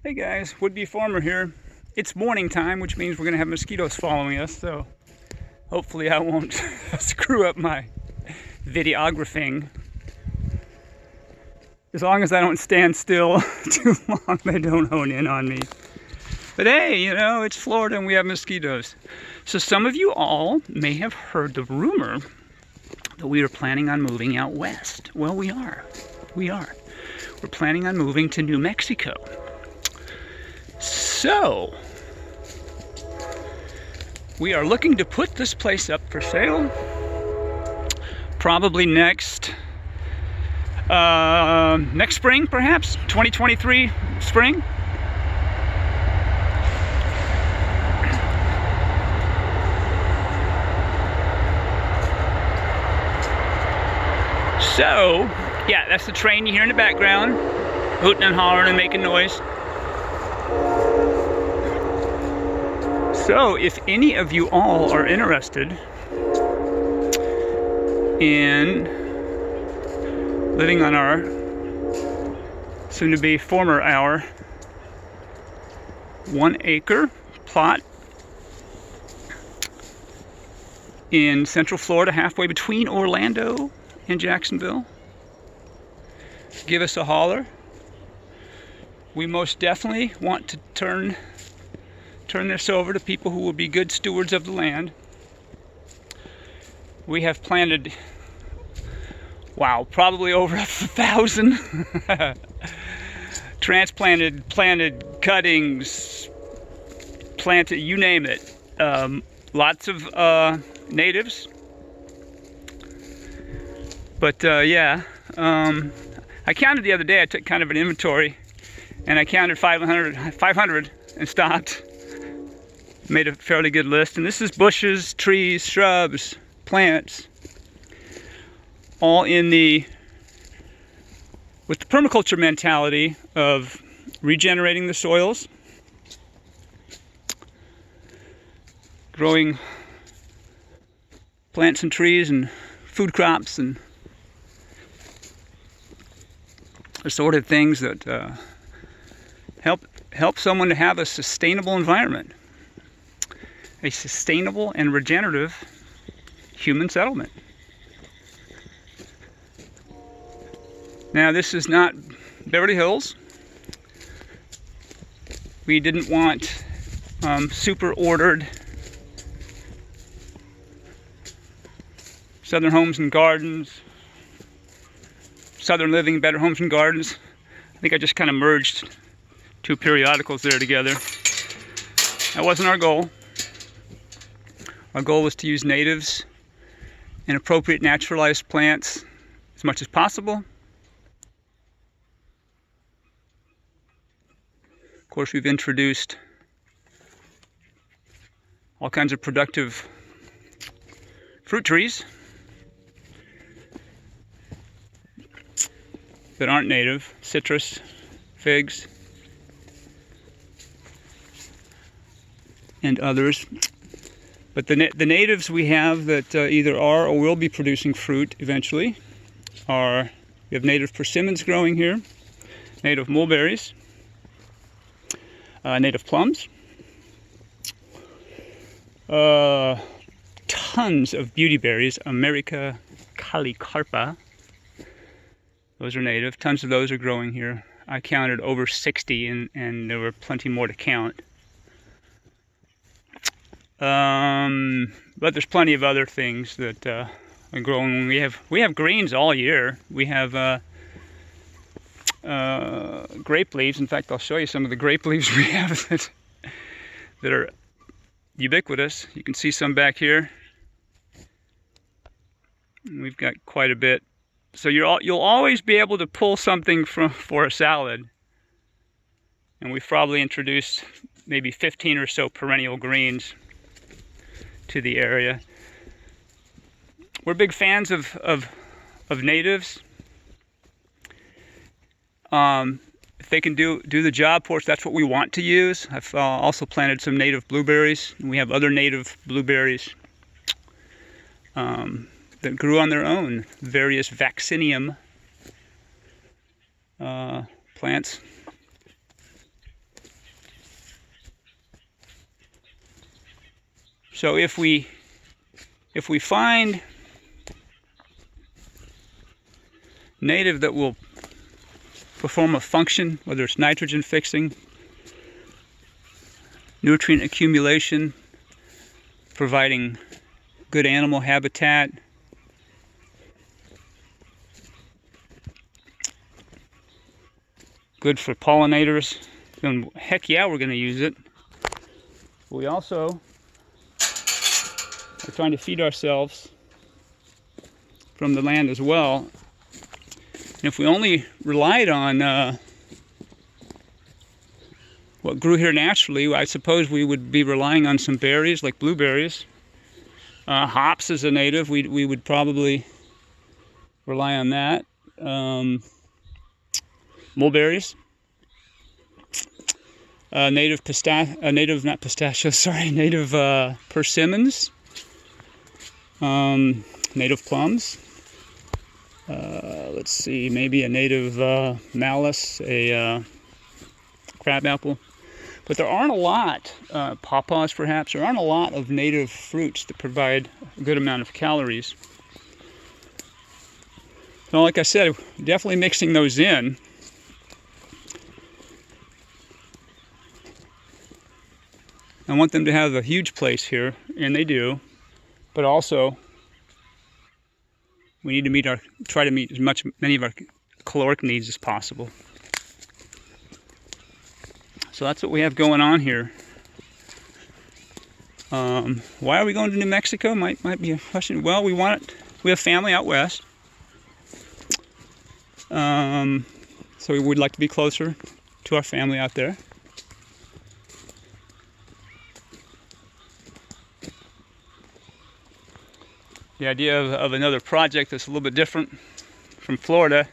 Hey guys, Would-Be Farmer here. It's morning time, which means we're going to have mosquitoes following us, so hopefully I won't screw up my videographing. As long as I don't stand still too long, they don't hone in on me. But hey, you know, it's Florida and we have mosquitoes. So some of you all may have heard the rumor that we are planning on moving out west. Well, we are. We're planning on moving to New Mexico. So, we are looking to put this place up for sale probably next spring, perhaps 2023 spring. So, yeah, that's the train you hear in the background, hooting and hollering and making noise. So, if any of you all are interested in living on our soon-to-be former our 1-acre plot in Central Florida, halfway between Orlando and Jacksonville, give us a holler. We most definitely want to turn this over to people who will be good stewards of the land. We have planted, wow, probably over 1,000 transplanted, planted cuttings, planted, you name it. Lots of natives. But yeah, I counted the other day. I took kind of an inventory, and I counted 500 and stopped. Made a fairly good list, and this is bushes, trees, shrubs, plants, all with the permaculture mentality of regenerating the soils, growing plants and trees and food crops and assorted things that help someone to have a sustainable environment. A sustainable and regenerative human settlement. Now, this is not Beverly Hills. We didn't want super ordered Southern Homes and Gardens, Southern Living, Better Homes and Gardens. I think I just kind of merged two periodicals there together. That wasn't our goal. Our goal was to use natives and appropriate naturalized plants as much as possible. Of course, we've introduced all kinds of productive fruit trees that aren't native, citrus, figs, and others. But the natives we have that either are or will be producing fruit eventually we have native persimmons growing here, native mulberries, native plums, tons of beauty berries, America Calicarpa. Those are native. Tons of those are growing here. I counted over 60, and there were plenty more to count. But there's plenty of other things that are growing. We have greens all year. We have grape leaves. In fact, I'll show you some of the grape leaves we have that are ubiquitous. You can see some back here. We've got quite a bit. So you'll always be able to pull something for a salad. And we've probably introduced maybe 15 or so perennial greens to the area. We're big fans of natives. If they can do the job for us, that's what we want to use. I've also planted some native blueberries. We have other native blueberries that grew on their own, various vaccinium plants. So if we find native that will perform a function, whether it's nitrogen fixing, nutrient accumulation, providing good animal habitat, good for pollinators, then heck yeah, we're going to use it. We also are trying to feed ourselves from the land as well. And if we only relied on what grew here naturally, I suppose we would be relying on some berries like blueberries. Hops is a native, we would probably rely on that. Mulberries. Native persimmons. Native plums. Let's see, maybe a native malus, a crabapple. But there aren't a lot, pawpaws perhaps, there aren't a lot of native fruits that provide a good amount of calories. So like I said, definitely mixing those in. I want them to have a huge place here, and they do, but also we need to try to meet many of our caloric needs as possible. So that's what we have going on here. Why are we going to New Mexico? Might be a question. Well, we have family out west, so we would like to be closer to our family out there. The idea of another project that's a little bit different from Florida.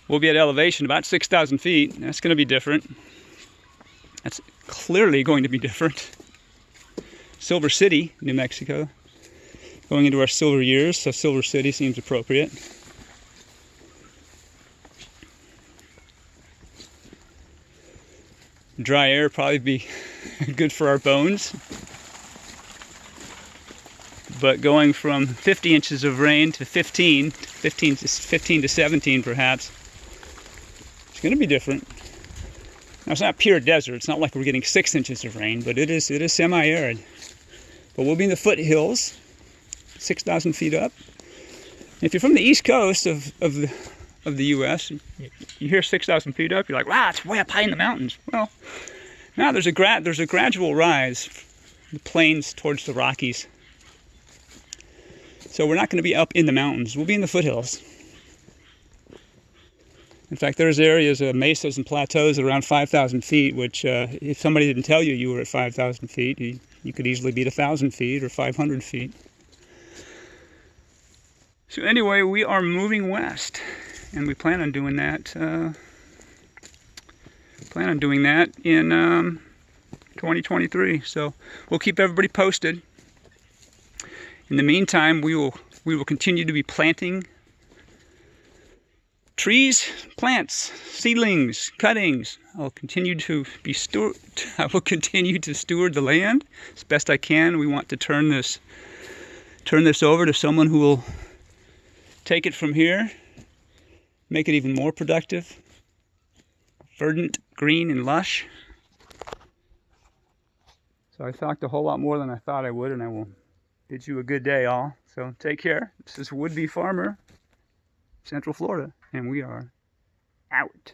We'll be at elevation about 6,000 feet. That's going to be different. That's clearly going to be different. Silver City, New Mexico. Going into our silver years, so Silver City seems appropriate. Dry air probably be good for our bones. But going from 50 inches of rain to 15 to 17 perhaps, it's going to be different. Now it's not pure desert, it's not like we're getting 6 inches of rain, but it is semi-arid. But we'll be in the foothills, 6,000 feet up. If you're from the east coast of the U.S., you hear 6,000 feet up, you're like, wow, it's way up high in the mountains. Well, now there's a gradual rise, the plains towards the Rockies. So we're not going to be up in the mountains. We'll be in the foothills. In fact, there's areas of mesas and plateaus at around 5,000 feet, which if somebody didn't tell you were at 5,000 feet, you could easily be at 1,000 feet or 500 feet. So anyway, we are moving west, and we plan on doing that. In 2023. So we'll keep everybody posted. In the meantime, we will continue to be planting trees, plants, seedlings, cuttings. I will continue to steward the land as best I can. We want to turn this over to someone who will take it from here, make it even more productive, verdant, green, and lush. So I talked a whole lot more than I thought I would, and I will bid you a good day, all. So take care. This is Would Be Farmer, Central Florida, and we are out.